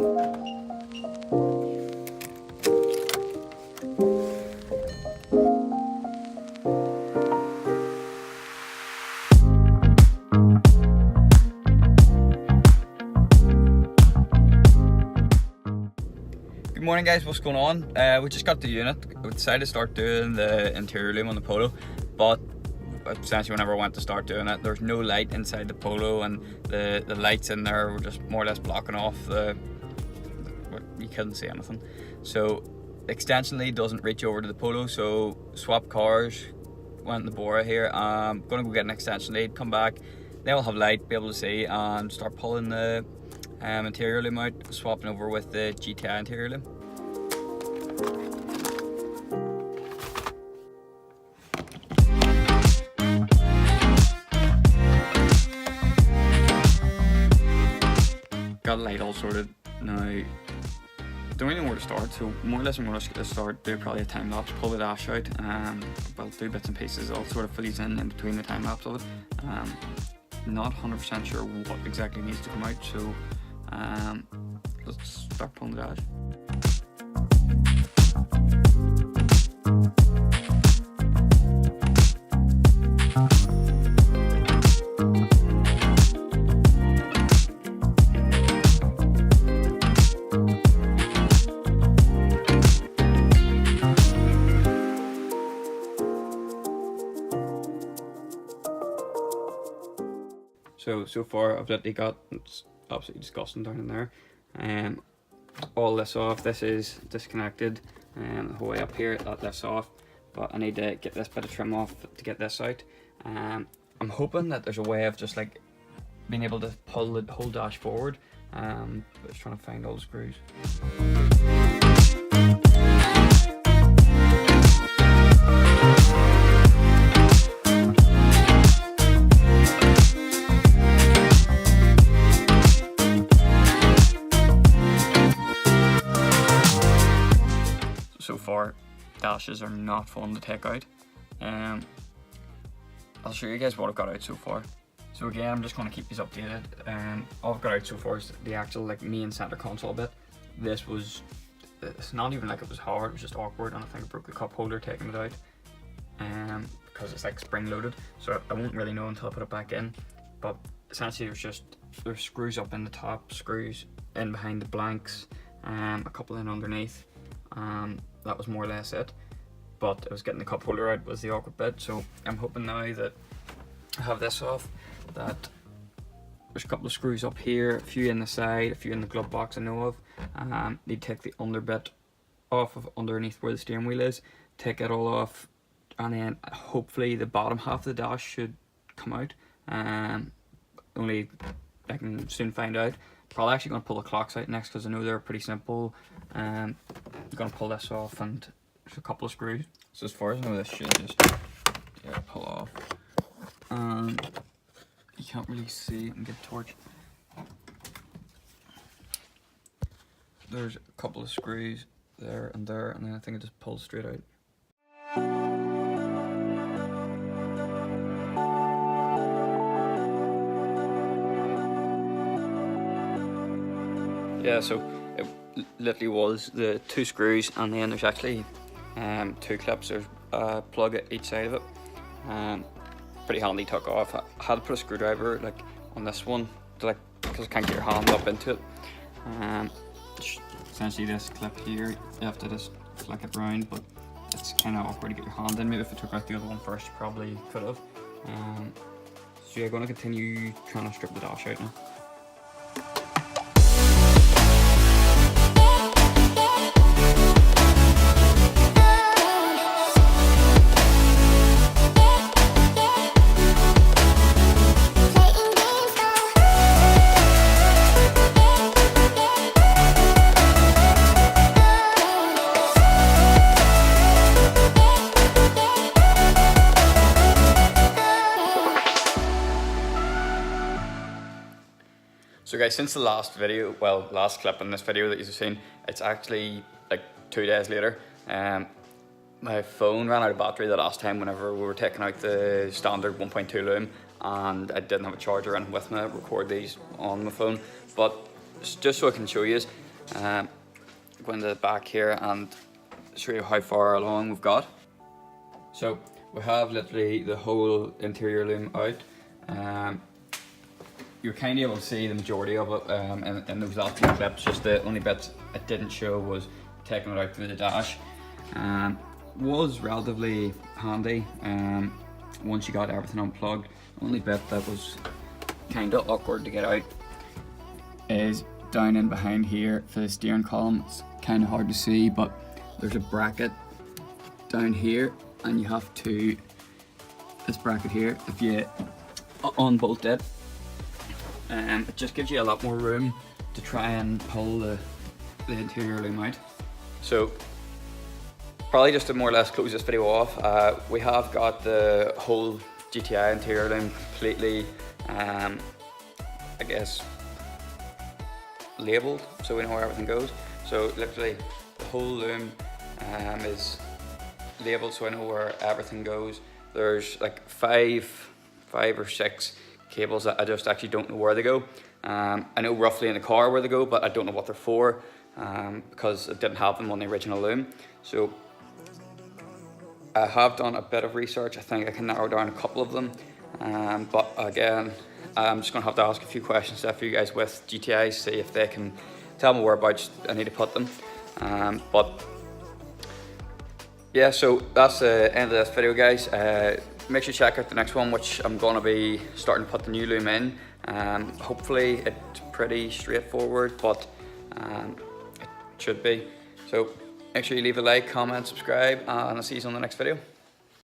Good morning guys, what's going on? We just got the unit. We decided to start doing the interior loom on the Polo, but essentially whenever I went to start doing it, there's no light inside the Polo, and the lights in there were just more or less blocking off you couldn't see anything. So the extension lead doesn't reach over to the Polo, so swap cars, went in the Bora here. I'm gonna go get an extension lead, come back, they will have light, be able to see, and start pulling the interior loom out, swapping over with the GTI interior loom. Got the light all sorted. Now, don't really know where to start, so more or less I'm going to start, do probably a time lapse, pull the dash out, well, do bits and pieces. I'll sort of fill these in between the time lapse of it. Not 100% sure what exactly needs to come out, so let's start pulling the dash. So far I've literally got, it's absolutely disgusting down in there. All this off, this is disconnected, the whole way up here, that lifts off, but I need to get this bit of trim off to get this out. I'm hoping that there's a way of just like being able to pull the whole dash forward, but just trying to find all the screws. So far, dashes are not fun to take out. I'll show you guys what I've got out so far. So again, I'm just going to keep these updated. All I've got out so far is the actual like main center console bit. This was, it's not even like it was hard, it was just awkward, and I think I broke the cup holder taking it out. Because it's like spring loaded, so I won't really know until I put it back in. But essentially there's screws up in the top, screws in behind the blanks, a couple in underneath. That was more or less it, but it was getting the cup holder out was the awkward bit. So I'm hoping now that I have this off, that there's a couple of screws up here, a few in the side, a few in the glove box I know of. Need to take the under bit off of underneath where the steering wheel is, take it all off, and then hopefully the bottom half of the dash should come out. Only I can soon find out. Probably actually going to pull the clocks out next because I know they're pretty simple. I'm going to pull this off, and there's a couple of screws. So as far as I know, this should just pull off. You can't really see, I can get a torch. There's a couple of screws there, and then I think it just pulls straight out. Yeah, so it literally was the two screws, and then there's actually two clips. There's a plug at each side of it. Pretty handy, took off. I had to put a screwdriver like on this one to like, because I can't get your hand up into it. Essentially this clip here, you have to just flick it round, but it's kind of awkward to get your hand in. Maybe if I took out the other one first, you probably could have. So yeah, going to continue trying to strip the dash out now. So guys, since the last video, well, last clip in this video that you've seen, it's actually like 2 days later. My phone ran out of battery the last time whenever we were taking out the standard 1.2 Loom, and I didn't have a charger in with me to record these on my phone. But just so I can show you, Go into the back here and show you how far along we've got. So we have literally the whole interior loom out. You're kind of able to see the majority of it in those last few clips. Just the only bit it didn't show was taking it out through the dash. Was relatively handy once you got everything unplugged. The only bit that was kind of awkward to get out is down in behind here for the steering column. It's kind of hard to see, but there's a bracket down here, and you have to, this bracket here, if you unbolt it, it just gives you a lot more room to try and pull the interior loom out. So probably just to more or less close this video off, we have got the whole GTI interior loom completely, I guess, labelled, so we know where everything goes. So literally the whole loom is labelled, so I know where everything goes. There's like five or six cables that I just actually don't know where they go. I know roughly in the car where they go, but I don't know what they're for, because I didn't have them on the original loom. So I have done a bit of research. I think I can narrow down a couple of them, but again, I'm just going to have to ask a few questions for you guys with GTIs, see if they can tell me whereabouts I need to put them. But yeah, so that's the end of this video, guys. Make sure you check out the next one, which I'm going to be starting to put the new loom in. Hopefully it's pretty straightforward, but it should be. So make sure you leave a like, comment, subscribe, and I'll see you on the next video.